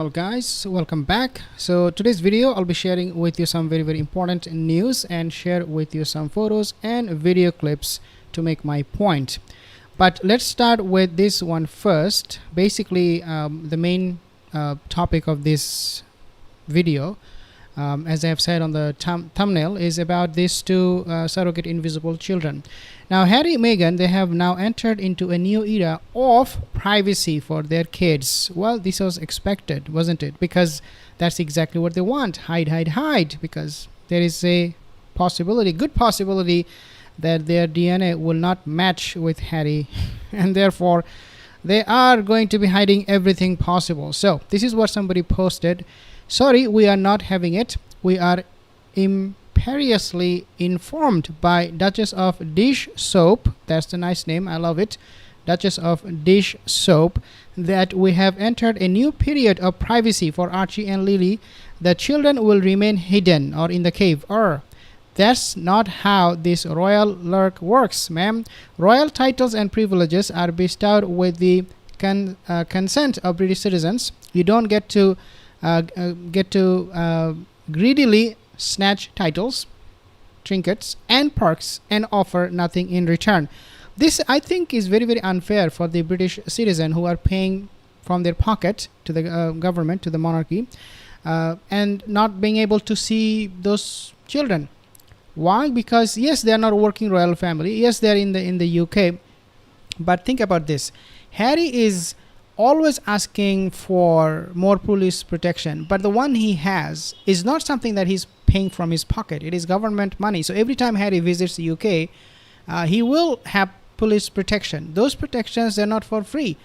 Well guys, welcome back. So today's video I'll be sharing with you some very important news and share with you some photos and video clips to make my point. But let's start with this one first. Basically the main topic of this video, as I have said on the thumbnail, is about these two surrogate invisible children. Now Harry and Meghan, they have now entered into a new era of privacy for their kids. Well, this was expected, wasn't it? Because that's exactly what they want. Hide, because there is a possibility, good possibility, that their DNA will not match with Harry and therefore they are going to be hiding everything possible. So this is what somebody posted. Sorry, we are not having it. We are imperiously informed by Duchess of Dish Soap, that's the nice name, I love it, Duchess of Dish Soap, that we have entered a new period of privacy for Archie and Lili. The children will remain hidden or in the cave. That's not how this royal lurk works, ma'am. Royal titles and privileges are bestowed with the consent of British citizens. You don't get to greedily snatch titles, trinkets and perks and offer nothing in return. This, I think, is very unfair for the British citizen who are paying from their pocket to the government, to the monarchy, and not being able to see those children. Why? Because yes, they are not working royal family, yes, they are in the UK, but think about this. Harry is always asking for more police protection, but the one he has is not something that he's paying from his pocket. It is government money. So every time Harry visits the UK, he will have police protection. Those protections, they're not for free.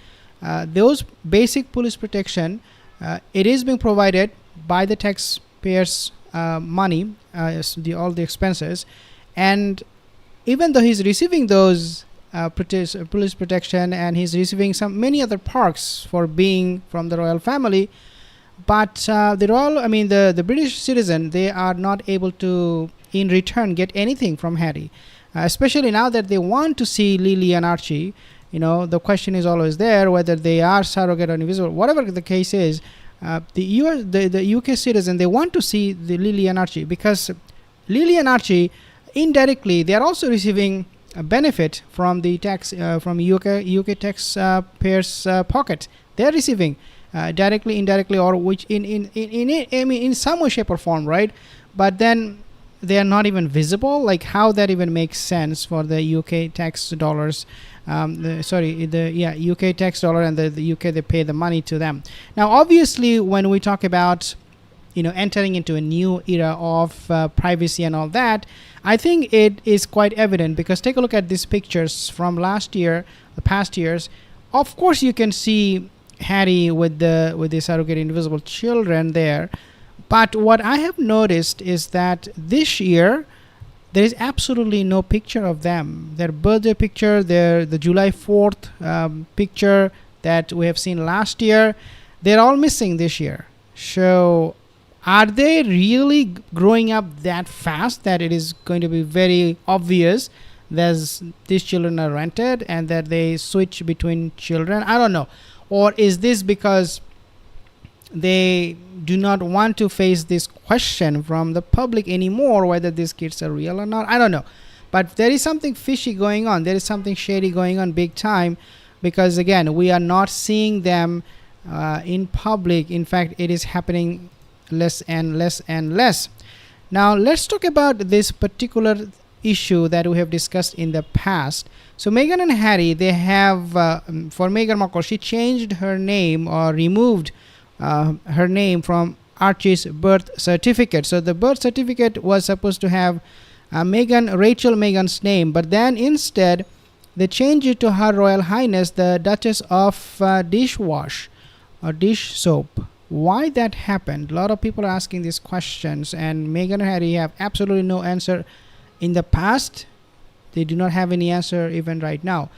Those basic police protection, it is being provided by the taxpayers' money, all the expenses, and even though he's receiving those police protection and he's receiving many other perks for being from the royal family, but the British citizen, they are not able to in return get anything from Harry, especially now that they want to see Lili and Archie. The question is always there whether they are surrogate or invisible. Whatever the case is, the UK citizen, they want to see the Lili and Archie, because Lili and Archie indirectly they are also receiving a benefit from the tax from UK taxpayers' pocket. They are receiving directly, indirectly, or which in some way, shape or form, right? But then they are not even visible. Like, how that even makes sense for the UK tax dollars? UK tax dollar, and the UK, they pay the money to them. Now obviously when we talk about entering into a new era of privacy and all that, I think it is quite evident, because take a look at these pictures from last year, the past years. Of course you can see Harry with the surrogate invisible children there, but what I have noticed is that this year there is absolutely no picture of them. Their birthday picture, the July 4th picture that we have seen last year, they're all missing this year. So are they really growing up that fast that it is going to be very obvious that these children are rented and that they switch between children? I don't know. Or is this because they do not want to face this question from the public anymore, whether these kids are real or not? I don't know. But there is something fishy going on. There is something shady going on big time, because again, we are not seeing them in public. In fact, it is happening less and less. Now let's talk about this particular issue that we have discussed in the past. So Meghan and Harry, they have for Meghan Markle, she changed her name or removed her name from Archie's birth certificate. So the birth certificate was supposed to have Rachel Meghan's name, but then instead they changed it to Her Royal Highness the Duchess of Dishwash or Dish Soap. Why that happened? A lot of people are asking these questions, and Meghan and Harry have absolutely no answer. In the past, they do not have any answer even right now.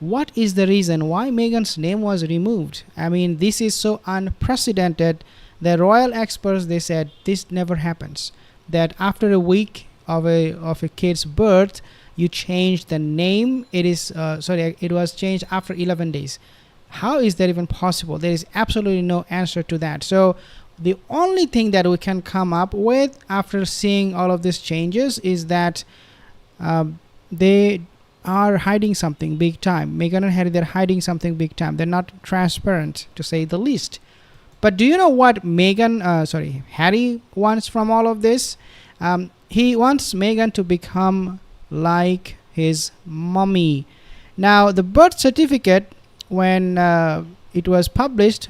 What is the reason why Meghan's name was removed? I mean, this is so unprecedented. The royal experts, they said this never happens, that after a week of a kid's birth, you change the name. It was changed after 11 days. How is that even possible? There is absolutely no answer to that. So the only thing that we can come up with after seeing all of these changes is that they are hiding something big time. Meghan and Harry, they're hiding something big time. They're not transparent, to say the least. But do you know what Harry wants from all of this? He wants Meghan to become like his mommy. Now, the birth certificate, when it was published,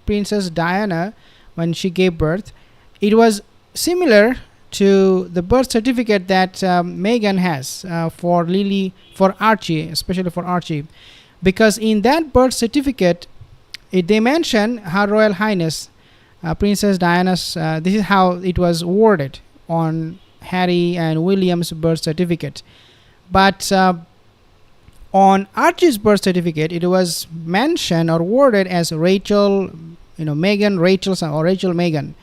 Princess Diana, when she gave birth, it was similar to the birth certificate that Meghan has for Archie, especially for Archie, because in that birth certificate, they mention Her Royal Highness Princess Diana's. This is how it was worded on Harry and William's birth certificate, but on Archie's birth certificate, it was mentioned or worded as Rachel, Meghan, Rachel, or Rachel Meghan.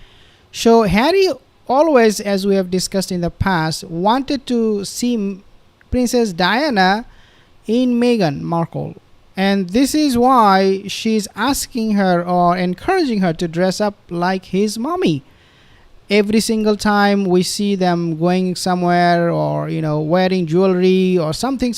So Harry always, as we have discussed in the past, wanted to see Princess Diana in Meghan Markle. And this is why she's asking her or encouraging her to dress up like his mommy. Every single time we see them going somewhere or, wearing jewelry or something,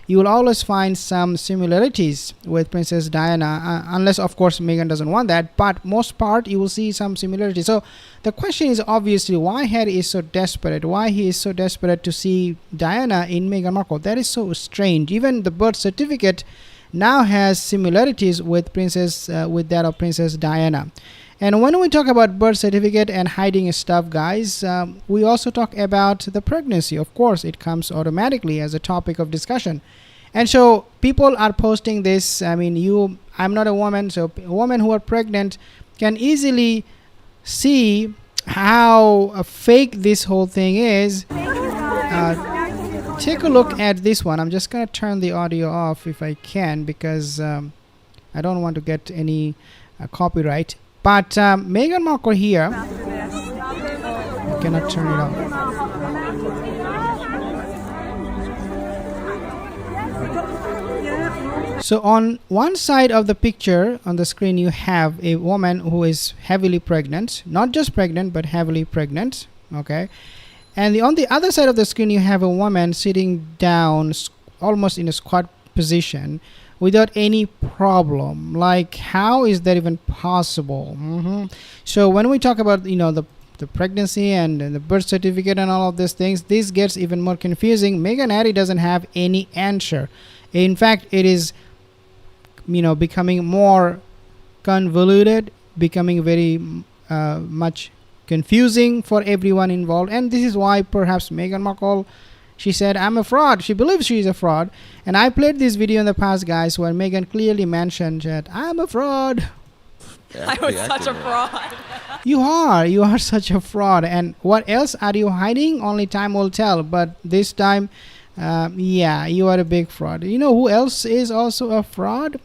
you will always find some similarities with Princess Diana, unless, of course, Meghan doesn't want that. But most part, you will see some similarities. So the question is obviously why Harry is so desperate, why he is so desperate to see Diana in Meghan Markle. That is so strange. Even the birth certificate now has similarities with that of Princess Diana. And when we talk about birth certificate and hiding stuff, guys, we also talk about the pregnancy. Of course, it comes automatically as a topic of discussion. And so people are posting this. I mean, I'm not a woman, so women who are pregnant can easily see how fake this whole thing is. Take a look at this one. I'm just going to turn the audio off if I can, because I don't want to get any copyright. But Meghan Markle here, I cannot turn it off. So on one side of the picture on the screen, you have a woman who is heavily pregnant, not just pregnant, but heavily pregnant. Okay. And on the other side of the screen, you have a woman sitting down almost in a squat position without any problem. Like, how is that even possible? So when we talk about the pregnancy and the birth certificate and all of these things, this gets even more confusing. Meghan and Harry doesn't have any answer. In fact, it is becoming more convoluted, becoming very much confusing for everyone involved. And this is why perhaps Meghan Markle, she said, I'm a fraud. She believes she is a fraud. And I played this video in the past, guys, where Meghan clearly mentioned that I'm a fraud. Yeah, I was such a fraud. You are such a fraud. And what else are you hiding? Only time will tell. But this time, you are a big fraud. You know who else is also a fraud?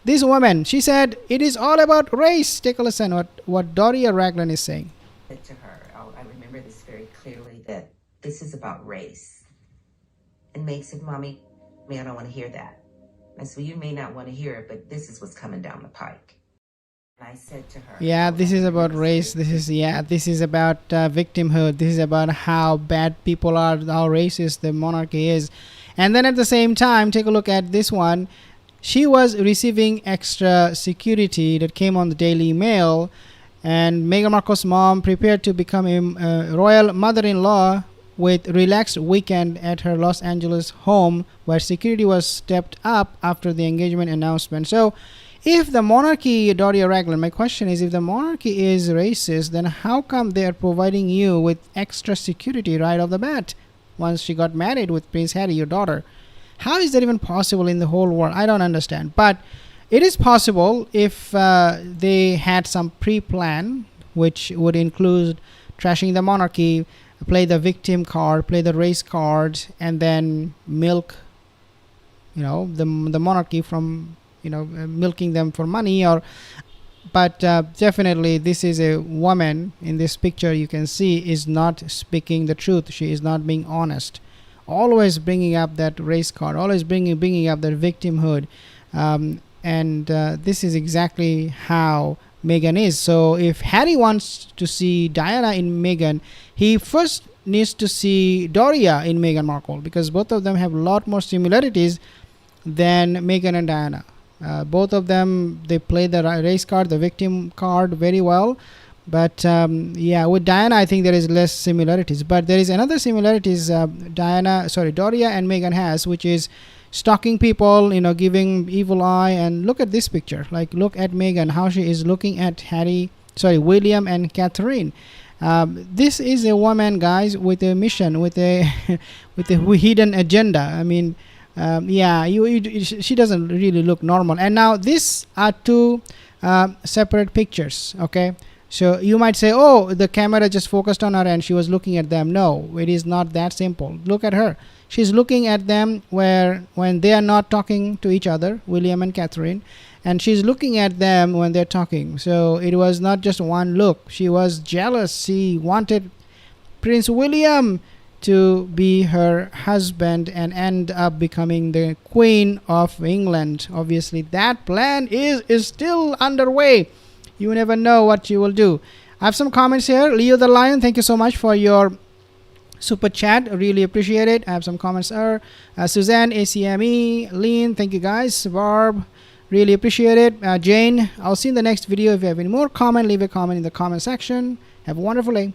This woman, she said, it is all about race. Take a listen what Doria Raglan is saying. To her, I remember this very clearly, that this is about race. And Meg said, Mommy, I don't want to hear that. I said, well, you may not want to hear it, but this is what's coming down the pike. And I said to her, this is about race. This is about victimhood. This is about how bad people are, how racist the monarchy is. And then at the same time, take a look at this one. She was receiving extra security that came on the Daily Mail, and Meghan Markle's mom prepared to become a royal mother-in-law with relaxed weekend at her Los Angeles home, where security was stepped up after the engagement announcement. So if the monarchy, Doria Raglan, my question is, if the monarchy is racist, then how come they are providing you with extra security right off the bat once she got married with Prince Harry, your daughter? How is that even possible in the whole world? I don't understand. But it is possible if they had some pre-plan, which would include trashing the monarchy, play the victim card, play the race card, and then milk, the monarchy from, milking them for money. But definitely this is a woman in this picture, you can see, is not speaking the truth. She is not being honest. always bringing up that race card, always bringing up that victimhood. And this is exactly how Meghan is. So if Harry wants to see Diana in Meghan, he first needs to see Doria in Meghan Markle, because both of them have a lot more similarities than Meghan and Diana. Both of them, they play the race card, the victim card very well. But yeah, with Diana, I think there is less similarities. But there is another similarities Doria and Meghan has, which is stalking people, giving evil eye. And look at this picture. Like, look at Meghan, how she is looking at William and Catherine. This is a woman, guys, with a mission, with a with a hidden agenda. I mean, she doesn't really look normal. And now these are two separate pictures. Okay, so you might say, oh, the camera just focused on her and she was looking at them. No, it is not that simple. Look at her. She's looking at them when they are not talking to each other, William and Catherine, and she's looking at them when they're talking. So it was not just one look. She was jealous. She wanted Prince William to be her husband and end up becoming the Queen of England. Obviously, that plan is still underway. You never know what you will do. I have some comments here. Leo the Lion, thank you so much for your super chat, really appreciate it. I have some comments here. Suzanne, ACME, Lean, thank you guys. Barb, really appreciate it. Jane, I'll see you in the next video. If you have any more comment, leave a comment in the comment section. Have a wonderful day.